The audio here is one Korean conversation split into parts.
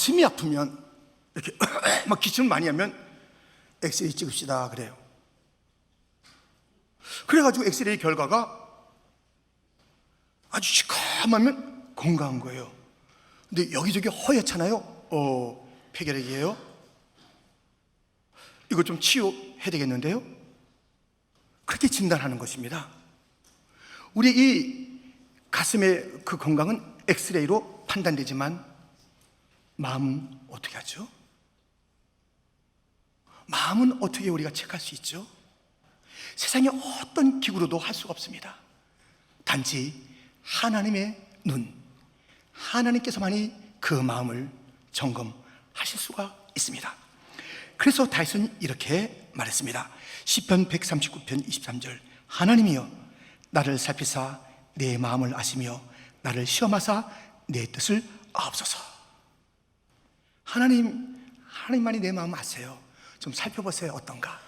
가슴이 아프면 이렇게 막 기침을 많이 하면 엑스레이 찍읍시다 그래요. 그래가지고 엑스레이 결과가 아주 시커매면 건강한 거예요. 근데 여기저기 허옇잖아요. 폐결핵이에요. 이거 좀 치유해야 되겠는데요? 그렇게 진단하는 것입니다. 우리 이 가슴의 그 건강은 엑스레이로 판단되지만 마음은 어떻게 하죠? 마음은 어떻게 우리가 체크할 수 있죠? 세상의 어떤 기구로도 할 수가 없습니다. 단지 하나님의 눈, 하나님께서만이 그 마음을 점검하실 수가 있습니다. 그래서 다윗은 이렇게 말했습니다. 시편 139편 23절, 하나님이여 나를 살피사 내 마음을 아시며 나를 시험하사 내 뜻을 아옵소서. 하나님만이 내 마음을 아세요. 좀 살펴보세요. 어떤가?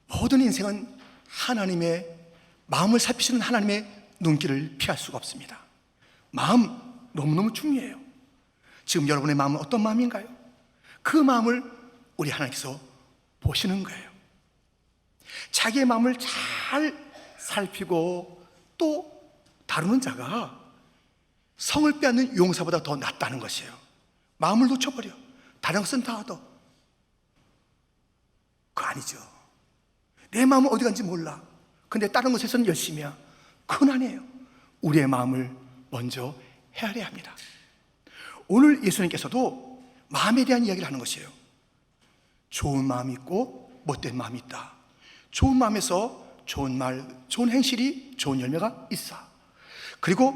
모든 인생은 하나님의 마음을 살피시는 하나님의 눈길을 피할 수가 없습니다. 마음 너무너무 중요해요. 지금 여러분의 마음은 어떤 마음인가요? 그 마음을 우리 하나님께서 보시는 거예요. 자기의 마음을 잘 살피고 또 다루는 자가 성을 빼앗는 용사보다 더 낫다는 것이에요. 마음을 놓쳐버려. 다른 것은 다 얻어. 그거 아니죠. 내 마음은 어디 간지 몰라. 근데 다른 것에서는 열심이야. 그건 아니에요. 우리의 마음을 먼저 헤아려야 합니다. 오늘 예수님께서도 마음에 대한 이야기를 하는 것이에요. 좋은 마음이 있고 못된 마음이 있다. 좋은 마음에서 좋은 말, 좋은 행실이 좋은 열매가 있어. 그리고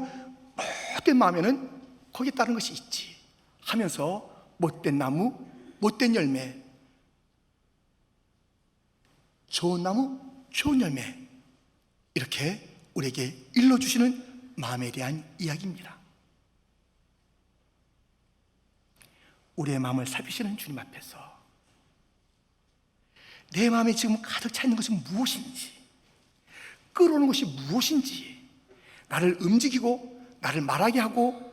못된 마음에는 거기에 따른 것이 있지 하면서 못된 나무, 못된 열매, 좋은 나무, 좋은 열매, 이렇게 우리에게 일러주시는 마음에 대한 이야기입니다. 우리의 마음을 살피시는 주님 앞에서 내 마음에 지금 가득 차 있는 것은 무엇인지, 끌어오는 것이 무엇인지, 나를 움직이고 나를 말하게 하고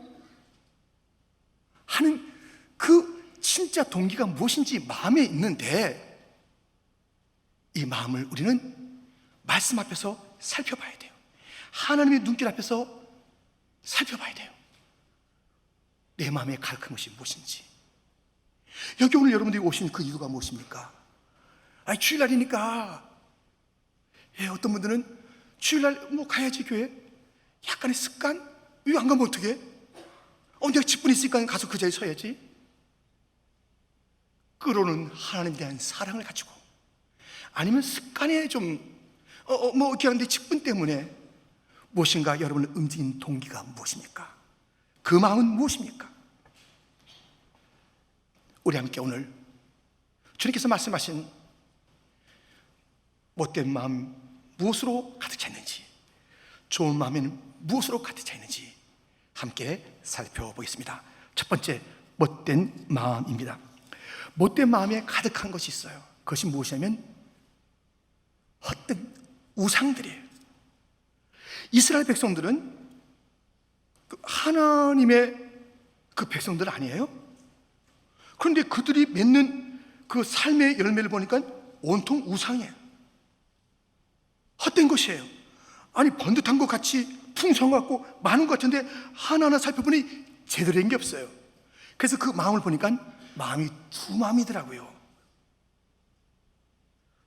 하는 그 진짜 동기가 무엇인지 마음에 있는데, 이 마음을 우리는 말씀 앞에서 살펴봐야 돼요. 하나님의 눈길 앞에서 살펴봐야 돼요. 내 마음에 가득한 것이 무엇인지. 여기 오늘 여러분들이 오신 그 이유가 무엇입니까? 주일날이니까. 어떤 분들은 주일날 가야지 교회. 약간의 습관? 이거 안 가면 어떡해? 내가 10분 있으니까 가서 그 자리에 서야지. 끌어오는 하나님에 대한 사랑을 가지고, 아니면 습관에 좀 이렇게 하는데 10분 때문에 무엇인가 여러분을 움직인 동기가 무엇입니까? 그 마음은 무엇입니까? 우리 함께 오늘 주님께서 말씀하신 못된 마음 무엇으로 가득 차 있는지, 좋은 마음에는 무엇으로 가득 차 있는지 함께 살펴보겠습니다. 첫 번째, 못된 마음입니다. 못된 마음에 가득한 것이 있어요. 그것이 무엇이냐면 헛된 우상들이에요. 이스라엘 백성들은 하나님의 그 백성들 아니에요? 그런데 그들이 맺는 그 삶의 열매를 보니까 온통 우상이에요. 헛된 것이에요. 아니, 번듯한 것 같이 풍성한 것 같고 많은 것 같은데 하나하나 살펴보니 제대로 된 게 없어요. 그래서 그 마음을 보니까 마음이 두 마음이더라고요.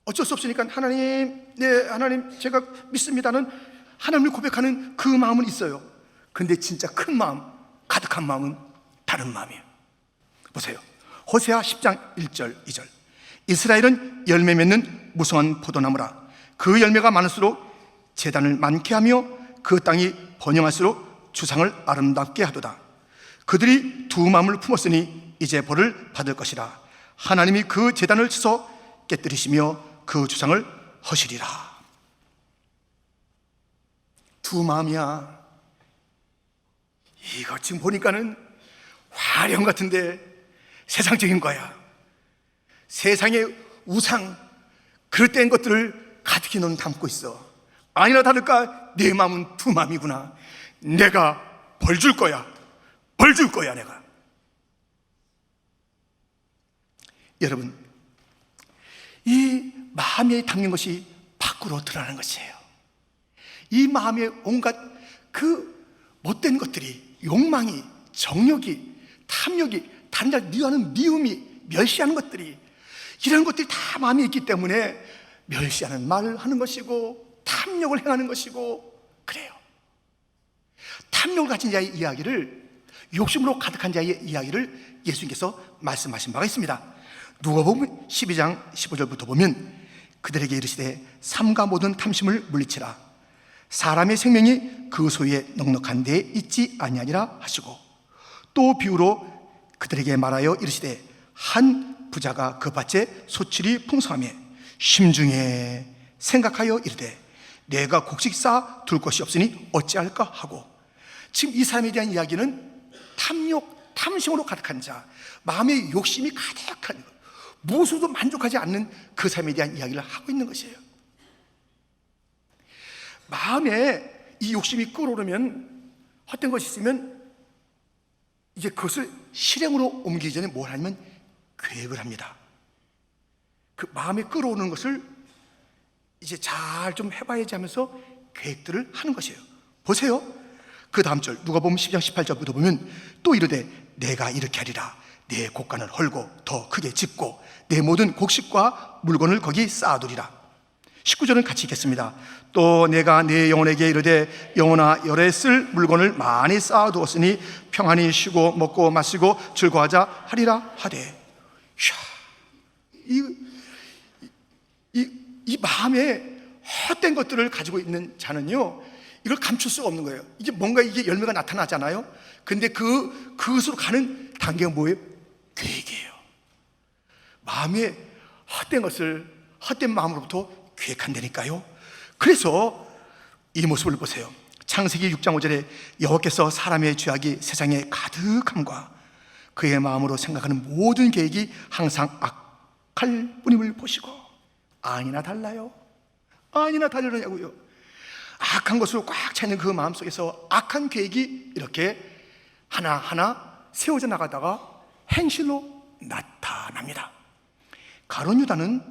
어쩔 수 없으니까 하나님, 네, 하나님 제가 믿습니다는 하나님을 고백하는 그 마음은 있어요. 근데 진짜 큰 마음, 가득한 마음은 다른 마음이에요. 보세요. 호세아 10장 1절 2절. 이스라엘은 열매 맺는 무성한 포도나무라. 그 열매가 많을수록 제단을 많게 하며 그 땅이 번영할수록 주상을 아름답게 하도다. 그들이 두 마음을 품었으니 이제 벌을 받을 것이라. 하나님이 그 제단을 치서 깨뜨리시며 그 주상을 허시리라. 두 마음이야. 이거 지금 보니까는 화령 같은데 세상적인 거야. 세상의 우상, 그릇된 것들을 가득히 너는 담고 있어. 아니나 다를까 내 마음은 두 마음이구나. 내가 벌 줄 거야. 벌 줄 거야. 내가 여러분, 이 마음에 담긴 것이 밖으로 드러나는 것이에요. 이 마음에 온갖 그 못된 것들이, 욕망이, 정욕이, 탐욕이, 다른 자를 미워하는 미움이, 멸시하는 것들이, 이런 것들이 다 마음에 있기 때문에 멸시하는 말을 하는 것이고 탐욕을 행하는 것이고 그래요. 탐욕을 가진 자의 이야기를, 욕심으로 가득한 자의 이야기를 예수님께서 말씀하신 바가 있습니다. 누가복음 12장 15절부터 보면 그들에게 이르시되 삼가 모든 탐심을 물리치라. 사람의 생명이 그 소유에 넉넉한 데에 있지 아니하니라 하시고, 또 비유로 그들에게 말하여 이르시되 한 부자가 그 밭에 소출이 풍성하며 심중에 생각하여 이르되 내가 곡식 쌓아 둘 것이 없으니 어찌할까 하고. 지금 이 사람에 대한 이야기는 탐욕, 탐심으로 가득한 자, 마음의 욕심이 가득한, 무엇으로도 만족하지 않는 그 사람에 대한 이야기를 하고 있는 것이에요. 마음에 이 욕심이 끓어오르면, 헛된 것이 있으면 이제 그것을 실행으로 옮기기 전에 뭘 하냐면 계획을 합니다. 그 마음에 끓어오르는 것을 이제 잘 좀 해봐야지 하면서 계획들을 하는 것이에요. 보세요. 그 다음 절 누가복음 10장 18절부터 보면 또 이르되 내가 이렇게 하리라. 내 곡간을 헐고 더 크게 짓고 내 모든 곡식과 물건을 거기 쌓아두리라. 19절은 같이 읽겠습니다. 또 내가 내 영혼에게 이르되 영혼아 열에 쓸 물건을 많이 쌓아두었으니 평안히 쉬고 먹고 마시고 즐거워하자 하리라 하되. 이 마음에 헛된 것들을 가지고 있는 자는요, 이걸 감출 수가 없는 거예요. 이게 뭔가 이게 열매가 나타나잖아요. 근데 그것으로 가는 단계가 뭐예요? 계획이에요. 마음에 헛된 것을 헛된 마음으로부터 계획한다니까요. 그래서 이 모습을 보세요. 창세기 6장 5절에 여호와께서 사람의 죄악이 세상에 가득함과 그의 마음으로 생각하는 모든 계획이 항상 악할 뿐임을 보시고. 아니나 달라요? 아니나 다르냐고요. 악한 것으로 꽉 차 있는 그 마음속에서 악한 계획이 이렇게 하나하나 세워져 나가다가 행실로 나타납니다. 가룟 유다는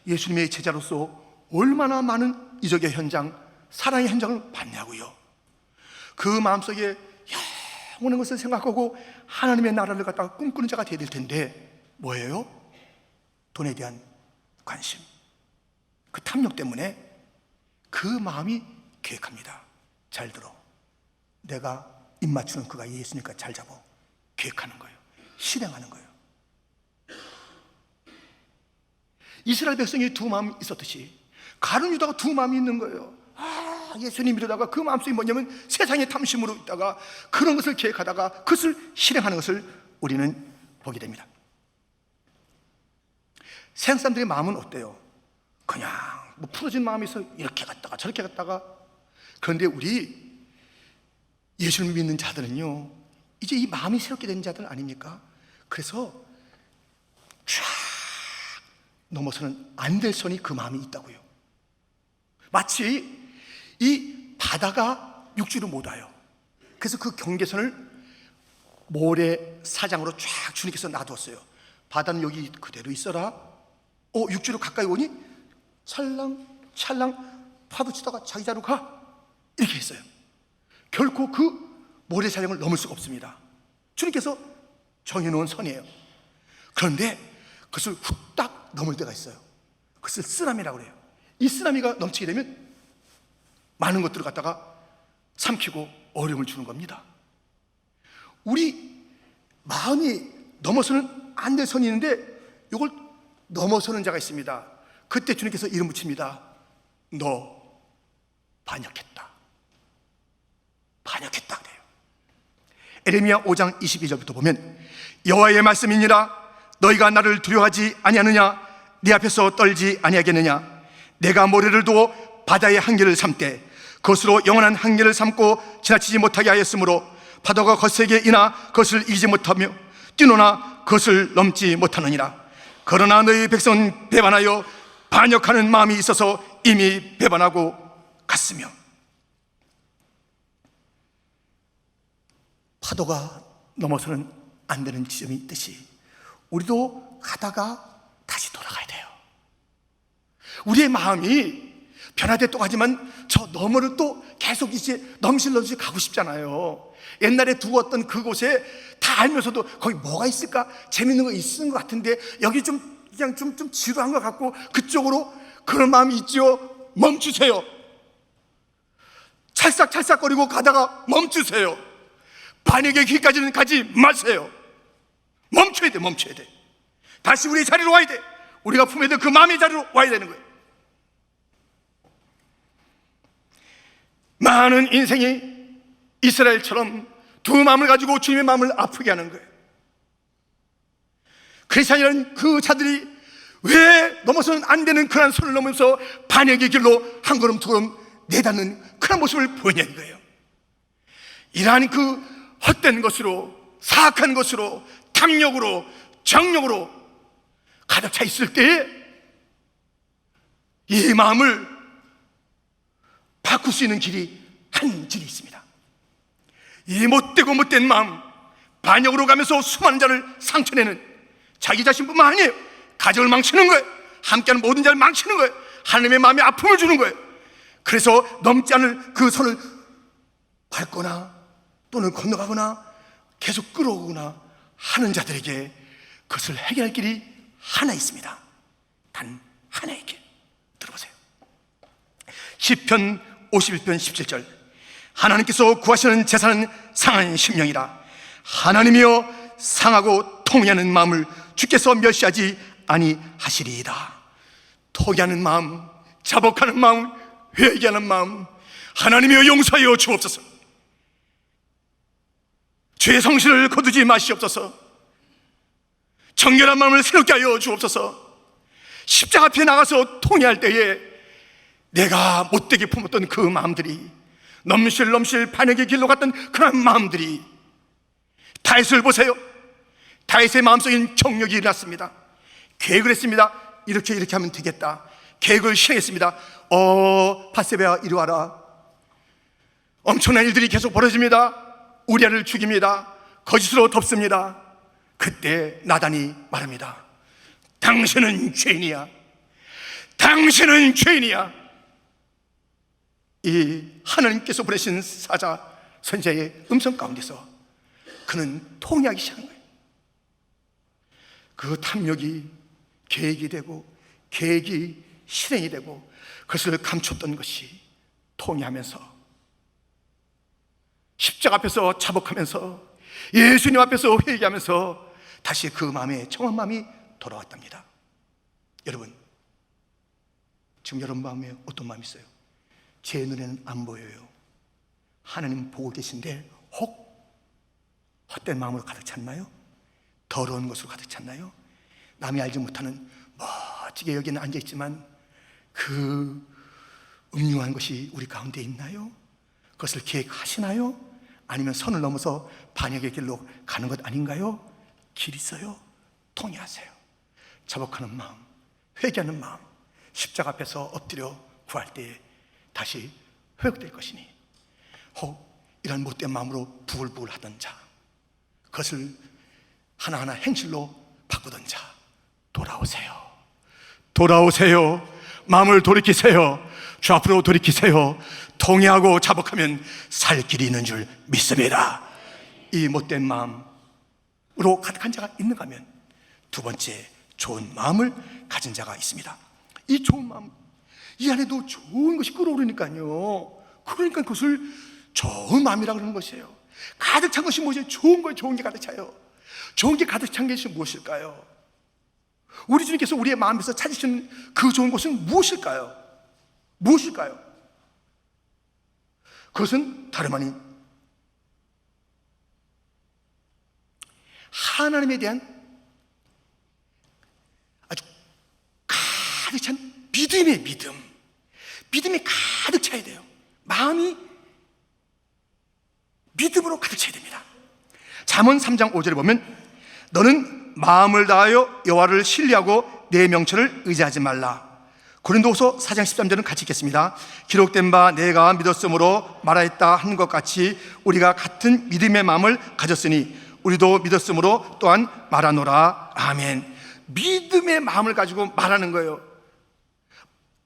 예수님의 제자로서 얼마나 많은 이적의 현장, 사랑의 현장을 봤냐고요. 그 마음속에 영원한 것을 생각하고 하나님의 나라를 갖다가 꿈꾸는 자가 되어야 될 텐데 뭐예요? 돈에 대한 관심, 그 탐욕 때문에 그 마음이 계획합니다. 잘 들어. 내가 입 맞추는 그가 예수니까 잘 잡아. 계획하는 거예요. 실행하는 거예요. 이스라엘 백성이 두 마음이 있었듯이 가룟 유다가 두 마음이 있는 거예요. 예수님 이러다가 그 마음속이 뭐냐면 세상의 탐심으로 있다가 그런 것을 계획하다가 그것을 실행하는 것을 우리는 보게 됩니다. 세상 사람들의 마음은 어때요? 그냥 뭐 풀어진 마음이 있어 이렇게 갔다가 저렇게 갔다가. 그런데 우리 예수를 믿는 자들은요, 이제 이 마음이 새롭게 된 자들 아닙니까? 그래서 쫙 넘어서는 안 될 선이 그 마음이 있다고요. 마치 이 바다가 육지로 못 와요. 그래서 그 경계선을 모래사장으로 쫙 주님께서 놔두었어요. 바다는 여기 그대로 있어라. 육지로 가까이 오니 찰랑 파도 치다가 자기 자로 가. 이렇게 했어요. 결코 그 모래사장을 넘을 수가 없습니다. 주님께서 정해놓은 선이에요. 그런데 그것을 후딱 넘을 때가 있어요. 그것을 쓰나미라고 그래요. 이 쓰나미가 넘치게 되면 많은 것들을 갖다가 삼키고 어려움을 주는 겁니다. 우리 마음이 넘어서는 안 될 선이 있는데 이걸 넘어서는 자가 있습니다. 그때 주님께서 이름 붙입니다. 너 반역했다. 반역했다 그래요. 에레미야 5장 22절부터 보면 여호와의 말씀이니라. 너희가 나를 두려워하지 아니하느냐? 네 앞에서 떨지 아니하겠느냐? 내가 모래를 두어 바다의 한계를 삼되 그것으로 영원한 한계를 삼고 지나치지 못하게 하였으므로 파도가 거세게 이나 그것을 이기지 못하며 뛰노나 그것을 넘지 못하느니라. 그러나 너희 백성은 배반하여 반역하는 마음이 있어서 이미 배반하고 갔으며. 파도가 넘어서는 안 되는 지점이 있듯이 우리도 가다가 다시 돌아가야 돼요. 우리의 마음이 변화돼 또 가지만 저 너머를 또 계속 이제 넘실넘실 가고 싶잖아요. 옛날에 두었던 그곳에 다 알면서도 거기 뭐가 있을까? 재밌는 거 있는 것 같은데 여기 좀 그냥 좀 지루한 것 같고 그쪽으로 그런 마음이 있죠. 멈추세요. 찰싹찰싹거리고 가다가 멈추세요. 반역의 길까지는 가지 마세요. 멈춰야 돼. 멈춰야 돼. 다시 우리 자리로 와야 돼. 우리가 품어야 될 그 마음의 자리로 와야 되는 거예요. 많은 인생이 이스라엘처럼 두 마음을 가지고 주님의 마음을 아프게 하는 거예요. 크리스찬이라는 그 자들이 왜 넘어서는 안 되는 그런 선을 넘으면서 반역의 길로 한 걸음 두 걸음 내닫는 그런 모습을 보이냐는 거예요. 이러한 그 헛된 것으로, 사악한 것으로, 탐욕으로, 정욕으로 가득 차 있을 때에 이 마음을 바꿀 수 있는 길이 한 길이 있습니다. 이 못되고 못된 마음, 반역으로 가면서 수많은 자를 상처내는 자기 자신뿐만 아니에요. 가정을 망치는 거예요. 함께하는 모든 자를 망치는 거예요. 하나님의 마음에 아픔을 주는 거예요. 그래서 넘지 않을 그 선을 밟거나 또는 건너가거나 계속 끌어오거나 하는 자들에게 그것을 해결할 길이 하나 있습니다. 단 하나의 길. 들어보세요. 시편 51편 17절. 하나님께서 구하시는 제사는 상한 심령이라. 하나님이여 상하고 통회하는 마음을 주께서 멸시하지 아니하시리이다. 토기하는 마음, 자복하는 마음, 회개하는 마음, 하나님이여 용서하여 주옵소서. 죄의 성실을 거두지 마시옵소서. 정결한 마음을 새롭게 하여 주옵소서. 십자가 앞에 나가서 통회할 때에 내가 못되게 품었던 그 마음들이, 넘실넘실 반역의 길로 갔던 그런 마음들이, 다윗을 보세요. 다윗의 마음속엔 정욕이 일어났습니다. 계획을 했습니다. 이렇게 하면 되겠다. 계획을 실행했습니다. 바세바야 이리 와라. 엄청난 일들이 계속 벌어집니다. 우리아를 죽입니다. 거짓으로 덮습니다. 그때 나단이 말합니다. 당신은 죄인이야. 당신은 죄인이야. 이 하나님께서 보내신 사자 선지자의 음성 가운데서 그는 통회하기 시작한 거예요. 그 탐욕이 계획이 되고 계획이 실행이 되고 그것을 감췄던 것이 통회하면서 십자가 앞에서 자복하면서 예수님 앞에서 회개하면서 다시 그 마음에 정한 마음이 돌아왔답니다. 여러분, 지금 여러분 마음에 어떤 마음이 있어요? 제 눈에는 안 보여요. 하나님 보고 계신데 혹 헛된 마음으로 가득 찼나요? 더러운 것으로 가득 찼나요? 남이 알지 못하는 멋지게 여기는 앉아있지만 그 음흉한 것이 우리 가운데 있나요? 그것을 계획하시나요? 아니면 선을 넘어서 반역의 길로 가는 것 아닌가요? 길 있어요. 통회하세요. 자복하는 마음, 회개하는 마음, 십자가 앞에서 엎드려 구할 때에 다시 회복될 것이니 혹 이런 못된 마음으로 부글부글 하던 자, 그것을 하나하나 행실로 바꾸던 자, 돌아오세요. 돌아오세요. 마음을 돌이키세요. 주 앞으로 돌이키세요. 통회하고 자복하면 살 길이 있는 줄 믿습니다. 이 못된 마음으로 가득한 자가 있는가 하면 두 번째, 좋은 마음을 가진 자가 있습니다. 이 좋은 마음, 이 안에도 좋은 것이 끓어오르니까요. 그러니까 그것을 좋은 마음이라고 그러는 것이에요. 가득 찬 것이 무엇이에요? 좋은 거예요. 좋은 게 가득 차요. 좋은 게 가득 찬 것이 무엇일까요? 우리 주님께서 우리의 마음에서 찾으시는 그 좋은 것은 무엇일까요? 무엇일까요? 그것은 다름 아닌 하나님에 대한 아주 가득 찬 믿음의 믿음. 믿음이 가득 차야 돼요. 마음이 믿음으로 가득 차야 됩니다. 잠언 3장 5절에 보면 너는 마음을 다하여 여호와를 신뢰하고 내 명철을 의지하지 말라. 고린도후서 4장 13절은 같이 읽겠습니다. 기록된 바 내가 믿었으므로 말하였다 하는 것 같이 우리가 같은 믿음의 마음을 가졌으니 우리도 믿었으므로 또한 말하노라. 아멘. 믿음의 마음을 가지고 말하는 거예요.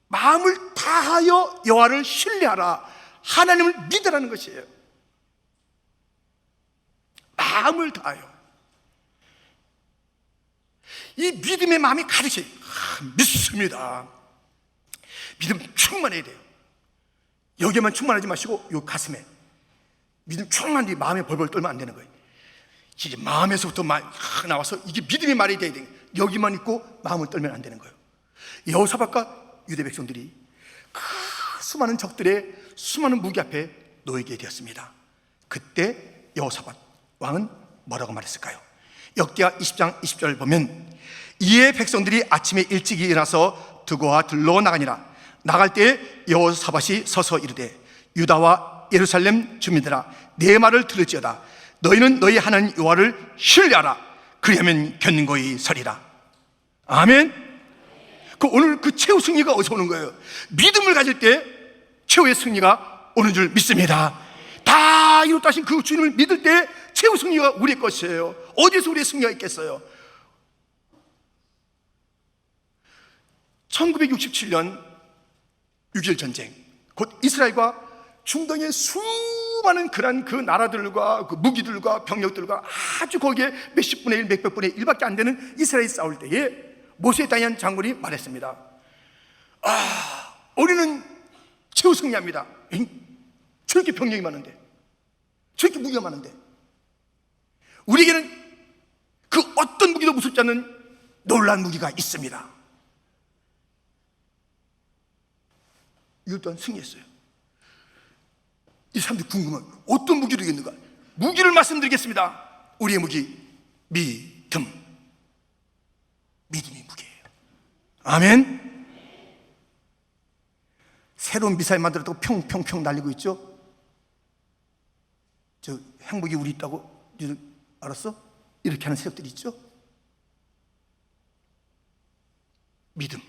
마음을 다하여 여호와를 신뢰하라. 하나님을 믿으라는 것이에요. 마음을 다하여. 이 믿음의 마음이 가득히 믿습니다. 믿음 충만해야 돼요. 여기에만 충만하지 마시고 요 가슴에 믿음 충만한 뒤 마음에 벌벌 떨면 안 되는 거예요. 이제 마음에서부터 나와서 이게 믿음의 말이 돼야 돼요. 여기만 있고 마음을 떨면 안 되는 거예요. 여호사밧과 유대 백성들이 그 수많은 적들의 수많은 무기 앞에 놓이게 되었습니다. 그때 여호사밧 왕은 뭐라고 말했을까요? 역대하 20장 20절 보면 이에 백성들이 아침에 일찍 일어나서 드고와 들러 나가니라. 나갈 때에 여호사밧이 서서 이르되 유다와 예루살렘 주민들아 내 말을 들을지어다. 너희는 너희 하나님 여호와를 신뢰하라. 그리하면 견고히 서리라. 아멘. 오늘 그 최후 승리가 어디서 오는 거예요? 믿음을 가질 때 최후의 승리가 오는 줄 믿습니다. 다 이루다신 그 주님을 믿을 때 최후 승리가 우리의 것이에요. 어디서 우리의 승리가 있겠어요? 1967년 6.1 전쟁, 곧 이스라엘과 중동의 수많은 그 나라들과 그 무기들과 병력들과 아주 거기에 몇십 분의 일, 몇백 분의 1밖에 안 되는 이스라엘이 싸울 때에 모세 다니엘 장군이 말했습니다. 우리는 최후 승리합니다. 저렇게 병력이 많은데, 저렇게 무기가 많은데, 우리에게는 그 어떤 무기도 무섭지 않는 놀라운 무기가 있습니다. 이것 또한 승리했어요. 이 사람들이 궁금한 어떤 무기로 이겼는가? 무기를 말씀드리겠습니다. 우리의 무기, 믿음. 믿음이 무기예요. 아멘. 새로운 미사일 만들었다고 평평평 날리고 있죠? 저 핵무기 우리 있다고 알았어? 이렇게 하는 세력들이 있죠? 믿음.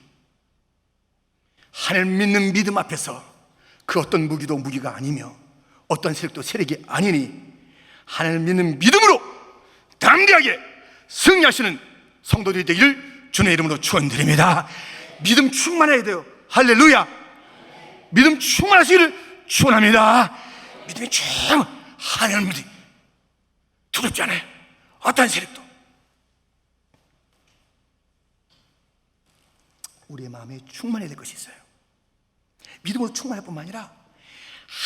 하나님 믿는 믿음 앞에서 그 어떤 무기도 무기가 아니며 어떤 세력도 세력이 아니니 하나님 믿는 믿음으로 담대하게 승리하시는 성도들이 되기를 주님의 이름으로 축원드립니다. 믿음 충만해야 돼요. 할렐루야. 믿음 충만하시기를 축원합니다. 믿음이 하나님 믿음 두렵지 않아요. 어떤 세력도. 우리의 마음에 충만해야 될 것이 있어요. 믿음으로 충만할 뿐만 아니라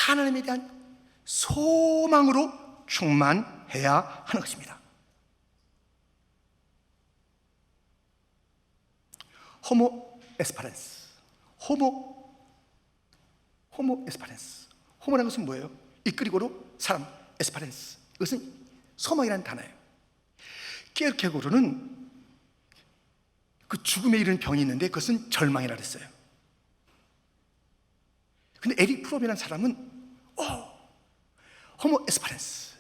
하나님에 대한 소망으로 충만해야 하는 것입니다. 호모 에스파렌스. 호모 에스파렌스. 호모라는 것은 뭐예요? 이끌이고로 사람, 에스파렌스. 이것은 소망이라는 단어예요. 깨르케고르는 그 죽음에 이르는 병이 있는데 그것은 절망이라 그랬어요. 근데 에릭 프롬이라는 사람은 호모 에스파렌스.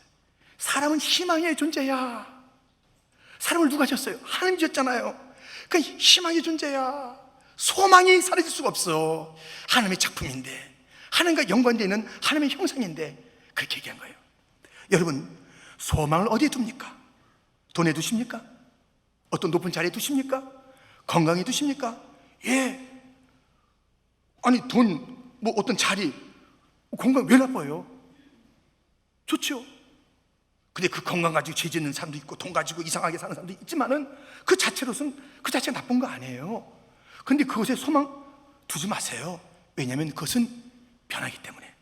사람은 희망의 존재야. 사람을 누가 지었어요? 하나님 지었잖아요. 그 희망의 존재야. 소망이 사라질 수가 없어. 하나님의 작품인데, 하나님과 연관되어 있는 하나님의 형상인데 그렇게 얘기한 거예요. 여러분, 소망을 어디에 둡니까? 돈에 두십니까? 어떤 높은 자리에 두십니까? 건강에 두십니까? 예. 아니 돈, 뭐 어떤 자리, 건강 왜 나빠요? 좋죠. 근데 그 건강 가지고 죄 짓는 사람도 있고 돈 가지고 이상하게 사는 사람도 있지만은 그 자체로서는 그 자체가 나쁜 거 아니에요. 근데 그것에 소망 두지 마세요. 왜냐하면 그것은 변하기 때문에.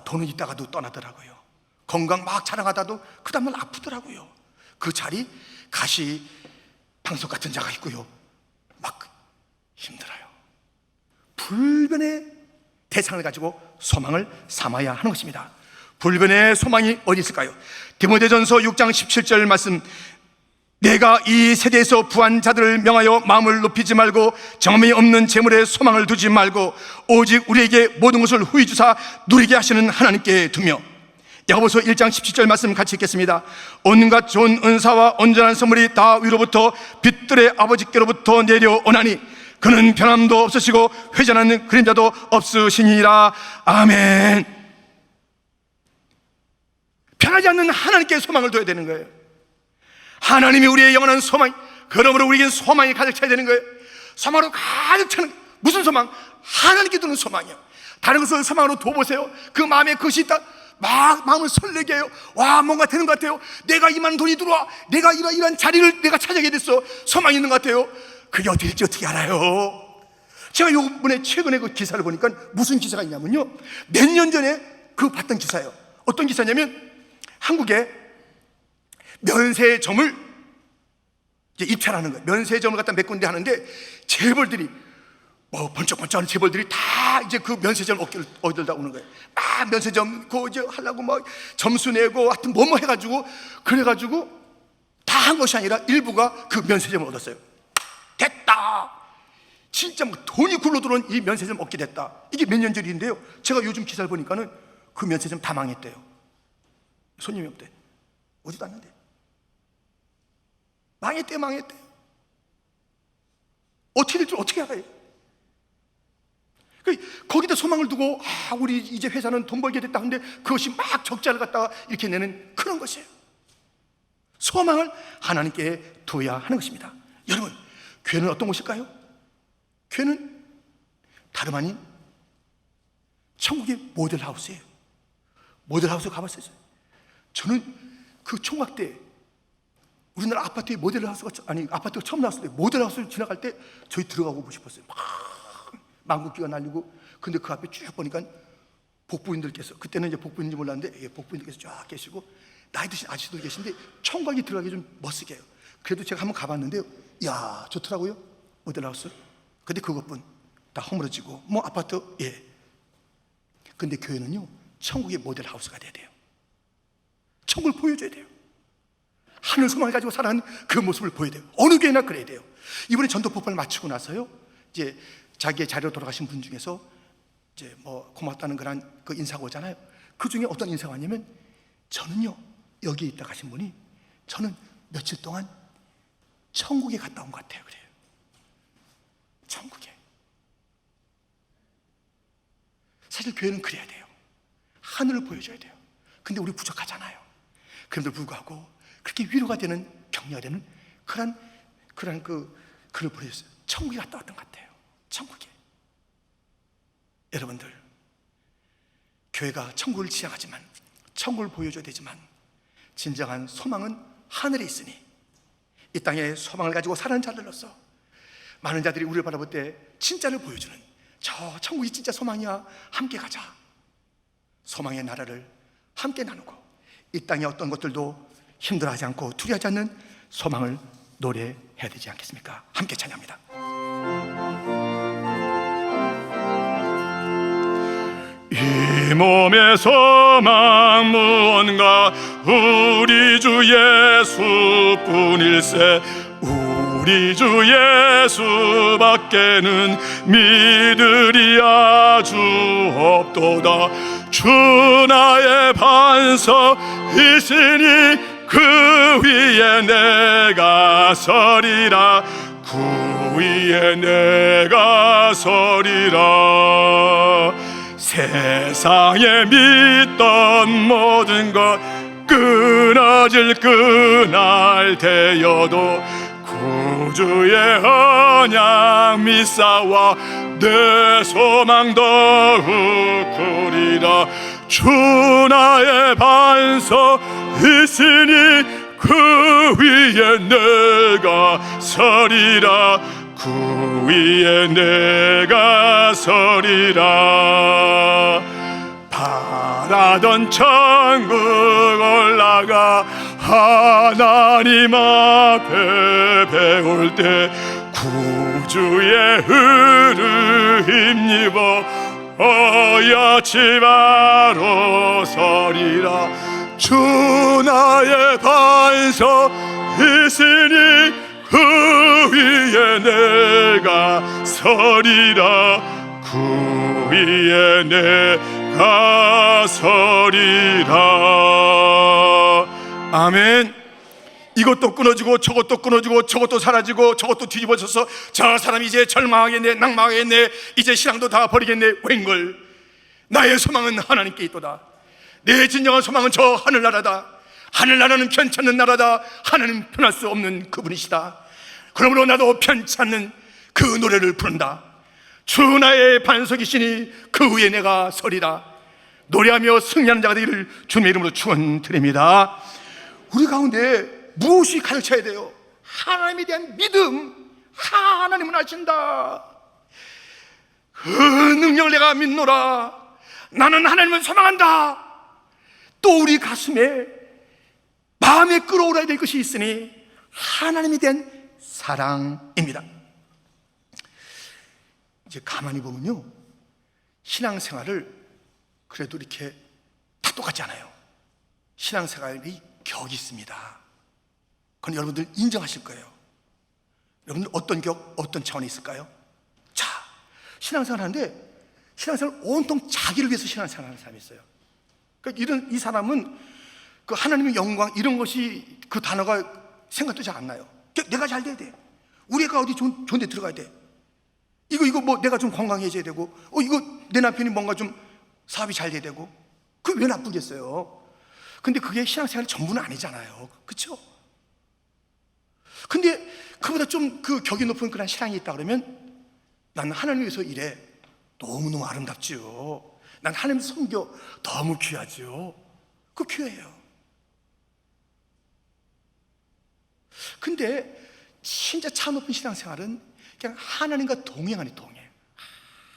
돈은 있다가도 떠나더라고요. 건강 막 자랑하다도 그 다음날 아프더라고요. 그 자리 가시 방석 같은 자가 있고요. 막 힘들어요. 불변의 대상을 가지고 소망을 삼아야 하는 것입니다. 불변의 소망이 어디 있을까요? 디모데전서 6장 17절 말씀, 내가 이 세대에서 부한 자들을 명하여 마음을 높이지 말고 정함이 없는 재물에 소망을 두지 말고 오직 우리에게 모든 것을 후히 주사 누리게 하시는 하나님께 두며. 야고보서 1장 17절 말씀 같이 읽겠습니다. 온갖 좋은 은사와 온전한 선물이 다 위로부터 빛들의 아버지께로부터 내려오나니 그는 변함도 없으시고 회전하는 그림자도 없으시니라. 아멘. 변하지 않는 하나님께 소망을 둬야 되는 거예요. 하나님이 우리의 영원한 소망, 그러므로 우리에겐 소망이 가득 차야 되는 거예요. 소망으로 가득 차는, 무슨 소망? 하나님께 두는 소망이요. 다른 것을 소망으로 둬보세요. 그 마음에 그것이 있다, 막 마음을 설레게 해요. 와, 뭔가 되는 것 같아요. 내가 이만 돈이 들어와, 내가 이런 자리를 내가 차지하게 됐어. 소망이 있는 것 같아요. 그게 어떻게 될지 어떻게 알아요? 제가 요번에 최근에 그 기사를 보니까 무슨 기사가 있냐면요, 몇 년 전에 그 봤던 기사예요. 어떤 기사냐면 한국에 면세점을 이제 입찰하는 거예요. 면세점을 갖다 몇 군데 하는데 재벌들이, 번쩍번쩍하는 재벌들이 다 이제 그 면세점 얻으다 오는 거예요. 막 면세점 그거 이제 하려고 막 점수 내고 하여튼 뭐뭐 해가지고, 그래가지고 다 한 것이 아니라 일부가 그 면세점을 얻었어요. 됐다, 진짜 뭐 돈이 굴러 들어온 이 면세점 얻게 됐다. 이게 몇 년 전인데요, 제가 요즘 기사를 보니까는 그 면세점 다 망했대요. 손님이 없대. 오지도 않는데. 망했대요. 어떻게 될 줄 어떻게 알아요? 거기다 소망을 두고, 우리 이제 회사는 돈 벌게 됐다 하는데 그것이 막 적자를 갖다가 이렇게 내는 그런 것이에요. 소망을 하나님께 둬야 하는 것입니다. 여러분, 교회는 어떤 곳일까요? 교회는 다름 아닌 천국의 모델하우스예요. 모델하우스 가봤어요. 저는 그 총각 때 우리나라 아파트에 모델하우스가, 아파트가 처음 나왔을 때 모델하우스를 지나갈 때 저희 들어가 보고 싶었어요. 막 망국기가 날리고. 근데 그 앞에 쭉 보니까 복부인들께서, 그때는 이제 복부인인지 몰랐는데 복부인들께서 쫙 계시고 나이 드신 아저씨들 계신데 총각이 들어가기 좀 멋지게 해요. 그래도 제가 한번 가봤는데요, 이야, 좋더라고요, 모델하우스. 근데 그것뿐, 다 허물어지고 뭐 아파트, 근데 교회는요, 천국의 모델하우스가 돼야 돼요. 천국을 보여줘야 돼요. 하늘 소망을 가지고 살아가는 그 모습을 보여야 돼요. 어느 교회나 그래야 돼요. 이번에 전도 폭발을 마치고 나서요, 이제 자기의 자리로 돌아가신 분 중에서 이제 뭐 고맙다는 그런 그 인사가 오잖아요. 그 중에 어떤 인사가 왔냐면, 저는요, 여기에 있다 가신 분이, 저는 며칠 동안 천국에 갔다 온 것 같아요. 그래요. 천국에. 사실 교회는 그래야 돼요. 하늘을 보여줘야 돼요. 근데 우리 부족하잖아요. 그런데도 불구하고 그렇게 위로가 되는, 격려가 되는 그런 글을 보내줬어요. 천국에 갔다 왔던 것 같아요. 천국에. 여러분들, 교회가 천국을 지향하지만, 천국을 보여줘야 되지만, 진정한 소망은 하늘에 있으니 이 땅에 소망을 가지고 사는 자들로서 많은 자들이 우리를 바라볼 때 진짜를 보여주는, 저 천국이 진짜 소망이야, 함께 가자. 소망의 나라를 함께 나누고 이 땅의 어떤 것들도 힘들어하지 않고 두려워하지 않는 소망을 노래해야 되지 않겠습니까? 함께 찬양합니다. 이 몸의 소망 무언가 우리 주 예수뿐일세. 우리 주 예수밖에는 믿으리 아주 없도다. 주 나의 반석이시니 그 위에 내가 서리라. 그 위에 내가 서리라. 세상에 믿던 모든 것 끊어질 그날 되어도 구주의 언약 믿사와 내 소망 더욱 크리라. 주 나의 반석 있으니 그 위에 내가 서리라. 그 위에 내가 서리라. 바라던 천국 올라가 하나님 앞에 배울 때 구주의 은을 힘입어 어여치 바로 서리라. 주 나의 반석 있으니 그 위에 내가 서리라. 그 위에 내가 서리라. 아멘. 이것도 끊어지고 저것도 끊어지고 저것도 사라지고 저것도 뒤집어져서 저 사람이 이제 절망하겠네, 낭망하겠네, 이제 신앙도 다 버리겠네. 웬걸, 나의 소망은 하나님께 있도다. 내 진정한 소망은 저 하늘나라다. 하늘나라는 편찮는 나라다. 하나님 편할 수 없는 그분이시다. 그러므로 나도 편치 않는 그 노래를 부른다. 주 나의 반석이시니 그 위에 내가 서리라. 노래하며 승리하는 자가 되기를 주님의 이름으로 축원드립니다. 우리 가운데 무엇이 가득 차야 돼요? 하나님에 대한 믿음. 하나님은 아신다. 그 능력을 내가 믿노라. 나는 하나님을 소망한다. 또 우리 가슴에 마음에 끌어올라야 될 것이 있으니 하나님에 대한 사랑입니다. 이제 가만히 보면요, 신앙생활을 그래도 이렇게 다 똑같지 않아요. 신앙생활이 격이 있습니다. 그건 여러분들 인정하실 거예요. 여러분들 어떤 격, 어떤 차원이 있을까요? 자, 신앙생활 하는데 신앙생활 온통 자기를 위해서 신앙생활 하는 사람이 있어요. 그러니까 이 사람은 그 하나님의 영광 이런 것이 그 단어가 생각도 잘 안 나요. 내가 잘 돼야 돼. 우리 애가 어디 좋은 데 들어가야 돼. 이거 뭐 내가 좀 건강해져야 되고, 이거 내 남편이 뭔가 좀 사업이 잘 돼야 되고. 그게 왜 나쁘겠어요? 근데 그게 신앙생활의 전부는 아니잖아요. 그렇죠? 근데 그보다 좀 그 격이 높은 그런 신앙이 있다 그러면 나는 하나님 위해서 일해. 너무너무 아름답지요. 난 하나님 섬겨. 너무 귀하지요. 그 귀해요. 근데 진짜 차 높은 신앙생활은 그냥 하나님과 동행하는 동행.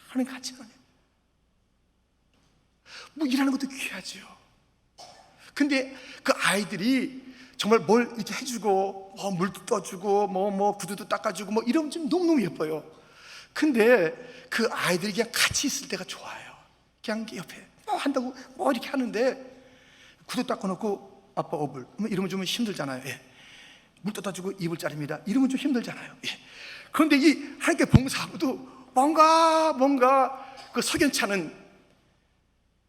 하나님 같이 가네. 뭐 일하는 것도 귀하지요. 근데 그 아이들이 정말 뭘 이렇게 해주고, 물도 떠주고, 구두도 닦아주고, 이러면 좀 너무너무 예뻐요. 근데 그 아이들이 그냥 같이 있을 때가 좋아요. 그냥 옆에 한다고 이렇게 하는데, 구두 닦아놓고 아빠 업을 이러면 좀 힘들잖아요. 예. 물 떠다주고 입을 자릅니다. 이러면 좀 힘들잖아요. 예. 그런데 이 하나님께 봉사하고도 뭔가 그 석연치 않은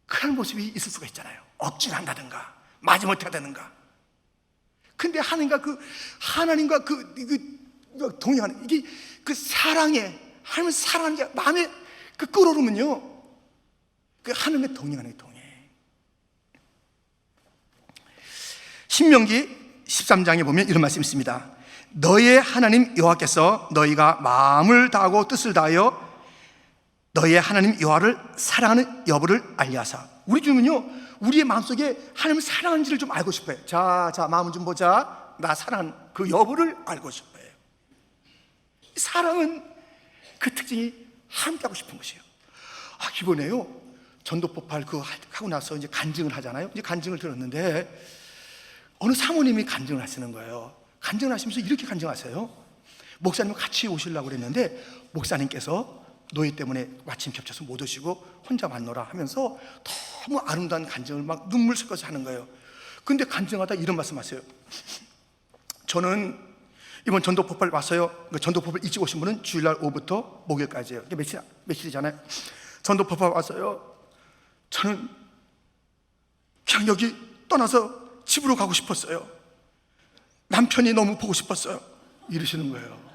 그런 모습이 있을 수가 있잖아요. 억지한다든가 마지못해 하다든가. 근데 하나님과 동행하는 이게 그 사랑에, 하나님을 사랑하는 게 마음에 그 끌어오르면요, 그 하나님의 동행하는 동행. 신명기 13장에 보면 이런 말씀이 있습니다. 너의 하나님 여호와께서 너희가 마음을 다하고 뜻을 다하여 너희의 하나님 여호와를 사랑하는 여부를 알리하사. 우리 주님은요, 우리의 마음속에 하나님을 사랑하는지를 좀 알고 싶어요. 자, 마음을 좀 보자. 나 사랑하는 그 여부를 알고 싶어요. 사랑은 그 특징이 함께하고 싶은 것이에요. 이번에요, 전도폭발 하고 나서 이제 간증을 하잖아요. 이제 간증을 들었는데 어느 사모님이 간증을 하시는 거예요. 간증을 하시면서 이렇게 간증하세요. 목사님 같이 오시려고 그랬는데 목사님께서 노예 때문에 마침 겹쳐서 못 오시고 혼자 만나라 하면서 너무 아름다운 간증을 막 눈물 섞어서 하는 거예요. 근데 간증하다 이런 말씀하세요. 저는 이번 전도폭발 왔어요. 전도폭발 일찍 오신 분은 주일날 오후부터 목요일까지예요. 이게 며칠이잖아요. 전도폭발 왔어요. 저는 그냥 여기 떠나서 집으로 가고 싶었어요. 남편이 너무 보고 싶었어요. 이러시는 거예요.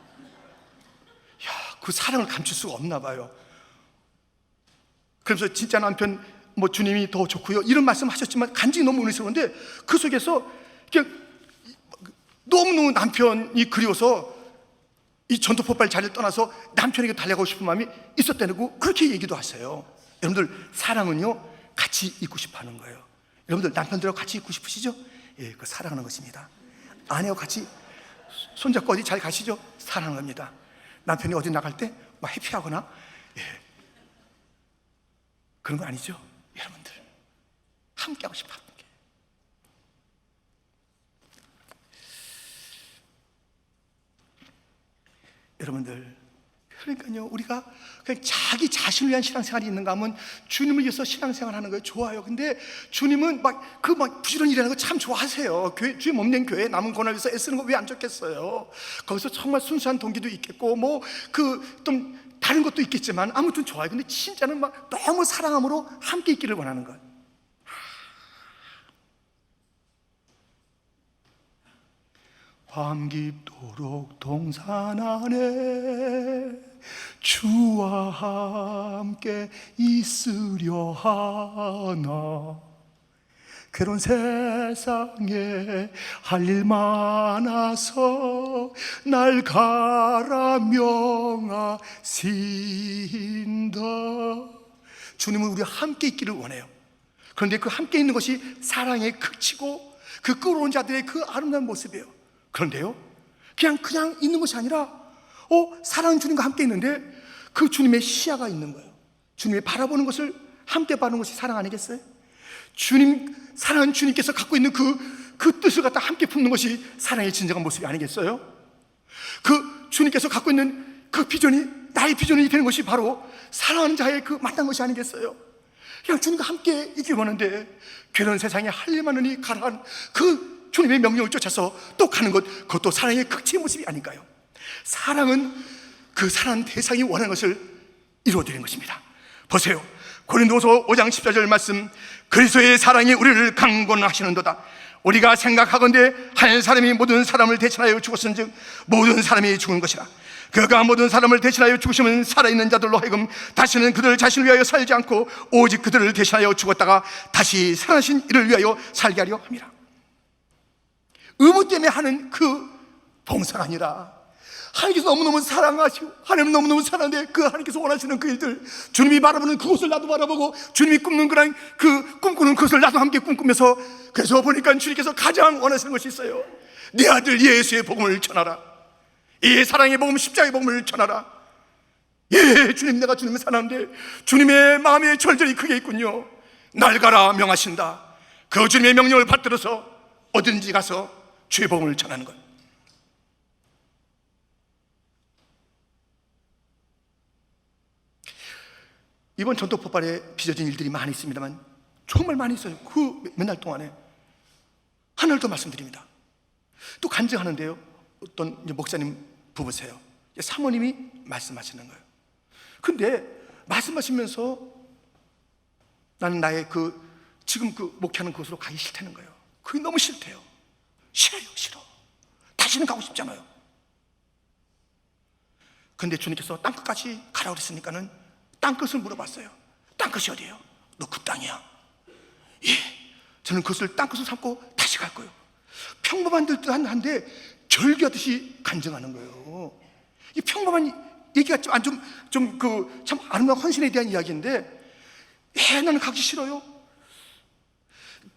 그 사랑을 감출 수가 없나 봐요. 그래서 진짜 남편 주님이 더 좋고요, 이런 말씀 하셨지만 간증이 너무 은혜스러운데 그 속에서 그냥 너무너무 남편이 그리워서 이 전도폭발 자리를 떠나서 남편에게 달려가고 싶은 마음이 있었다고 그렇게 얘기도 하세요. 여러분들, 사랑은요 같이 있고 싶어 하는 거예요. 여러분들 남편들하고 같이 있고 싶으시죠? 예, 그 사랑하는 것입니다. 아내와 같이 손잡고 어디 잘 가시죠? 사랑하는 겁니다. 남편이 어디 나갈 때 막 해피하거나, 예, 그런 거 아니죠? 여러분들 함께하고 싶어 하는 게. 여러분들, 그러니까요, 우리가 그냥 자기 자신을 위한 신앙생활이 있는가 하면 주님을 위해서 신앙생활 하는 거예요. 좋아요. 근데 주님은 막 부지런히 일하는 거 참 좋아하세요. 주님 없는 교회 남은 권을 위해서 애쓰는 거 왜 안 좋겠어요? 거기서 정말 순수한 동기도 있겠고 좀 다른 것도 있겠지만 아무튼 좋아요. 근데 진짜는 막 너무 사랑함으로 함께 있기를 원하는 것. 밤 깊도록 동산 안에 주와 함께 있으려 하나. 괴로운 세상에 할 일 많아서 날 가라 명하신다. 주님은 우리와 함께 있기를 원해요. 그런데 그 함께 있는 것이 사랑에 그치고 그 끌어온 자들의 그 아름다운 모습이에요. 그런데요, 그냥 있는 것이 아니라 사랑하는 주님과 함께 있는데 그 주님의 시야가 있는 거예요. 주님이 바라보는 것을 함께 바라보는 것이 사랑 아니겠어요? 사랑하는 주님께서 갖고 있는 그 뜻을 갖다 함께 품는 것이 사랑의 진정한 모습이 아니겠어요? 그 주님께서 갖고 있는 그 비전이 나의 비전이 되는 것이 바로 사랑하는 자의 그 만난 것이 아니겠어요? 그냥 주님과 함께 있길 원하는데 괴로운 세상에 할 일 많으니 가라한 그 주님의 명령을 쫓아서 또 가는 것, 그것도 사랑의 극치의 모습이 아닐까요? 사랑은 그 사랑하는 대상이 원하는 것을 이루어드리는 것입니다. 보세요, 고린도서 5장 14절 말씀, 그리스도의 사랑이 우리를 강권하시는도다. 우리가 생각하건대 한 사람이 모든 사람을 대신하여 죽었은즉 모든 사람이 죽은 것이라. 그가 모든 사람을 대신하여 죽으시면 살아있는 자들로 하여금 다시는 그들 자신을 위하여 살지 않고 오직 그들을 대신하여 죽었다가 다시 살아나신 이를 위하여 살게 하려 함이라. 의무 때문에 하는 그 봉사가 아니라 하나님께서 너무너무 사랑하시고 하나님 너무너무 사랑하는데 그 하나님께서 원하시는 그 일들, 주님이 바라보는 그곳을 나도 바라보고 주님이 꿈는 그 꿈꾸는 그것을 나도 함께 꿈꾸면서, 그래서 보니까 주님께서 가장 원하시는 것이 있어요. 네 아들 예수의 복음을 전하라. 이 사랑의 복음, 십자가의 복음을 전하라. 예, 주님, 내가 주님을 사랑하는데 주님의 마음에 절절히 크게 있군요. 날 가라 명하신다. 그 주님의 명령을 받들어서 어딘지 가서 주의 복음을 전하는 것. 이번 전도 폭발에 빚어진 일들이 많이 있습니다만 정말 많이 있어요. 그 몇 날 동안에 하늘도 말씀드립니다. 또 간증하는데요, 어떤 목사님 부부세요. 사모님이 말씀하시는 거예요. 근데 말씀하시면서 나는 나의 지금 목회하는 곳으로 가기 싫다는 거예요. 그게 너무 싫대요. 싫어요, 싫어. 다시는 가고 싶잖아요. 근데 주님께서 땅끝까지 가라고 그랬으니까는 땅끝을 물어봤어요. 땅끝이 어디예요? 너 그 땅이야. 예, 저는 그것을 땅끝을 삼고 다시 갈 거예요. 평범한 듯한데 절규하듯이 간증하는 거예요. 이 평범한 얘기가 참 아름다운 헌신에 대한 이야기인데, 나는 가기 싫어요.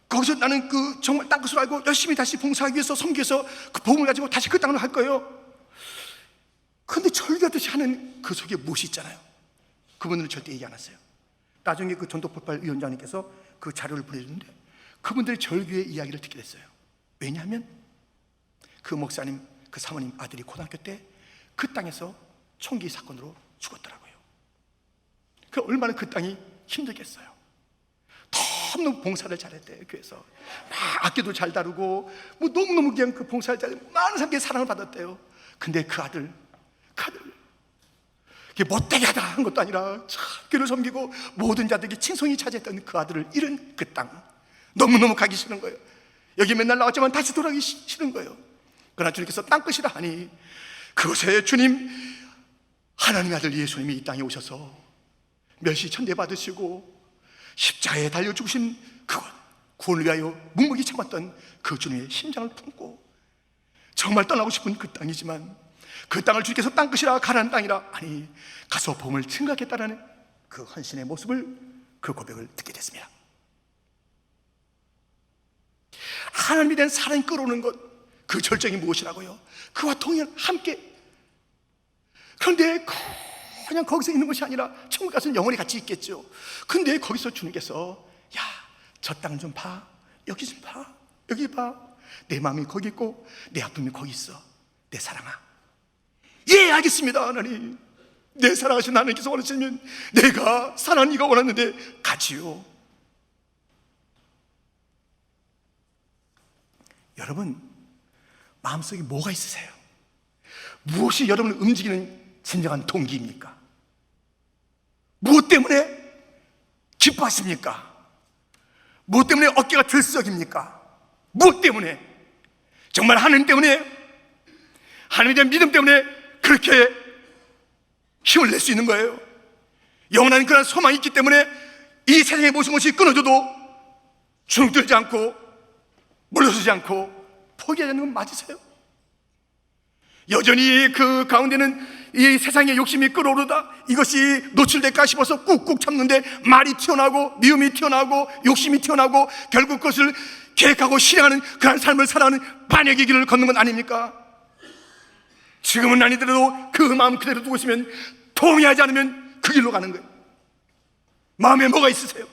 거기서 나는 정말 땅끝을 알고 열심히 다시 봉사하기 위해서, 섬기기 위해서 그 복음을 가지고 다시 그 땅으로 갈 거예요. 그런데 절규하듯이 하는 그 속에 무엇이 있잖아요. 그분들은 절대 얘기 안 했어요. 나중에 그 전도폭발 위원장님께서 그 자료를 보내주는데 그분들의 절규의 이야기를 듣게 됐어요. 왜냐하면 그 목사님, 그 사모님 아들이 고등학교 때 그 땅에서 총기 사건으로 죽었더라고요. 얼마나 그 땅이 힘들겠어요. 너무너무 봉사를 잘했대요. 교회에서 막 악기도 잘 다루고 너무너무 그냥 그 봉사를 잘해 많은 사람에게 사랑을 받았대요. 근데 그 아들 이게 못되게 하다 한 것도 아니라 참 교회를 섬기고 모든 자들에게 칭송이 차지했던 그 아들을 잃은 그 땅, 너무너무 가기 싫은 거예요. 여기 맨날 나왔지만 다시 돌아가기 싫은 거예요. 그러나 주님께서 땅끝이라 하니 그곳에 주님, 하나님의 아들 예수님이 이 땅에 오셔서 멸시천대 받으시고 십자가에 달려 죽으신 그곳, 구원을 위하여 묵묵히 참았던 그 주님의 심장을 품고 정말 떠나고 싶은 그 땅이지만 그 땅을 주님께서 땅끝이라 가라는 땅이라 하니 가서 복음을 증거하겠다라는 그 헌신의 모습을, 그 고백을 듣게 됐습니다. 하나님에 대한 사랑이 끌어오는 것, 그 절정이 무엇이라고요? 그와 동행 함께. 그런데 그냥 거기서 있는 것이 아니라 천국 가서는 영원히 같이 있겠죠. 근데 거기서 주님께서 야, 저 땅 좀 봐, 여기 좀 봐, 여기 봐. 내 마음이 거기 있고 내 아픔이 거기 있어. 내 사랑아, 예, 알겠습니다. 하나님, 내 사랑하신 하나님께서 원하시면 내가 사랑하는 이가 원하는데 가지요. 여러분, 마음속에 뭐가 있으세요? 무엇이 여러분을 움직이는 진정한 동기입니까? 무엇 때문에 기뻐하십니까? 무엇 때문에 어깨가 들썩입니까? 무엇 때문에? 정말 하나님 때문에, 하나님에 대한 믿음 때문에 그렇게 힘을 낼 수 있는 거예요. 영원한 그런 소망이 있기 때문에 이 세상의 모든 것이 끊어져도 주눅들지 않고 물러서지 않고 포기하지 않는 건 맞으세요? 여전히 그 가운데는 이 세상의 욕심이 끓어오르다 이것이 노출될까 싶어서 꾹꾹 참는데 말이 튀어나오고 미움이 튀어나오고 욕심이 튀어나오고 결국 그것을 계획하고 실행하는 그런 삶을 살아가는 반역의 길을 걷는 건 아닙니까? 지금은 아니더라도 그 마음 그대로 두고 있으면, 동의하지 않으면 그 길로 가는 거예요. 마음에 뭐가 있으세요?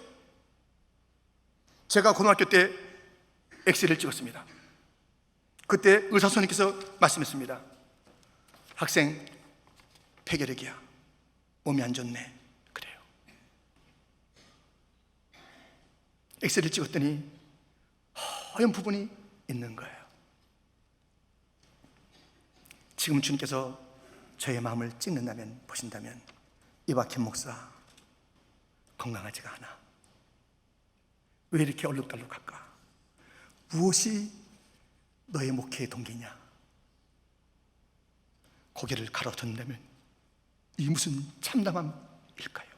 제가 고등학교 때 엑스레이를 찍었습니다. 그때 의사 선생님께서 말씀했습니다. 학생, 폐결핵이야. 몸이 안 좋네. 그래요. 엑스레이를 찍었더니 허연 부분이 있는 거예요. 지금 주님께서 저의 마음을 찍는다면, 보신다면, 이박현 목사 건강하지가 않아. 왜 이렇게 얼룩덜룩할까? 무엇이 너의 목회의 동기냐? 고개를 가로젓는다면 이 무슨 참담함일까요?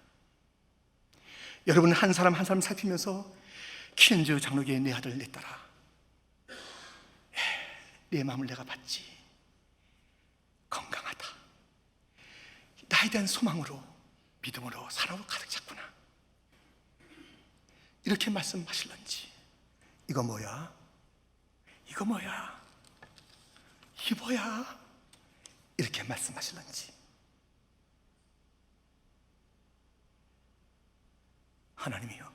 여러분, 한 사람 한 사람 살피면서 키엔즈 장로교의 내 아들 내 딸아, 내 마음을 내가 봤지. 건강하다. 나에 대한 소망으로, 믿음으로, 사랑으로 가득 찼구나. 이렇게 말씀하실런지. 이거 뭐야? 이거 뭐야? 이게 뭐야? 이렇게 말씀하실런지. 하나님이여,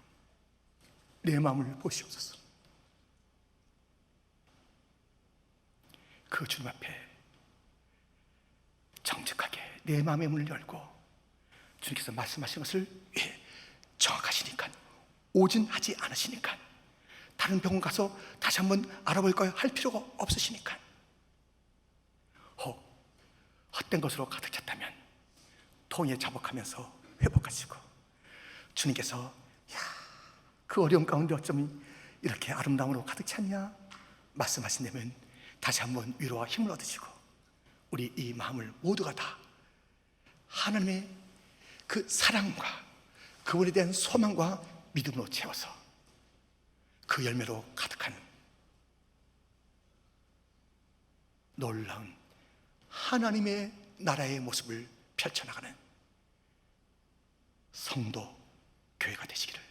내 마음을 보시옵소서. 그 주님 앞에 정직하게 내 마음의 문을 열고, 주님께서 말씀하신 것을 정확하시니까, 오진하지 않으시니까, 다른 병원 가서 다시 한번 알아볼까요? 할 필요가 없으시니까, 헛된 것으로 가득 찼다면 통에 자복하면서 회복하시고, 주님께서 그 어려움 가운데 어쩜 이렇게 아름다움으로 가득 찼냐 말씀하신다면 다시 한번 위로와 힘을 얻으시고, 우리 이 마음을 모두가 다 하나님의 그 사랑과 그분에 대한 소망과 믿음으로 채워서 그 열매로 가득한 놀라운 하나님의 나라의 모습을 펼쳐나가는 성도 교회가 되시기를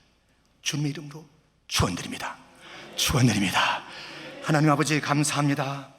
주님의 이름으로 축원드립니다. 축원드립니다. 하나님 아버지 감사합니다.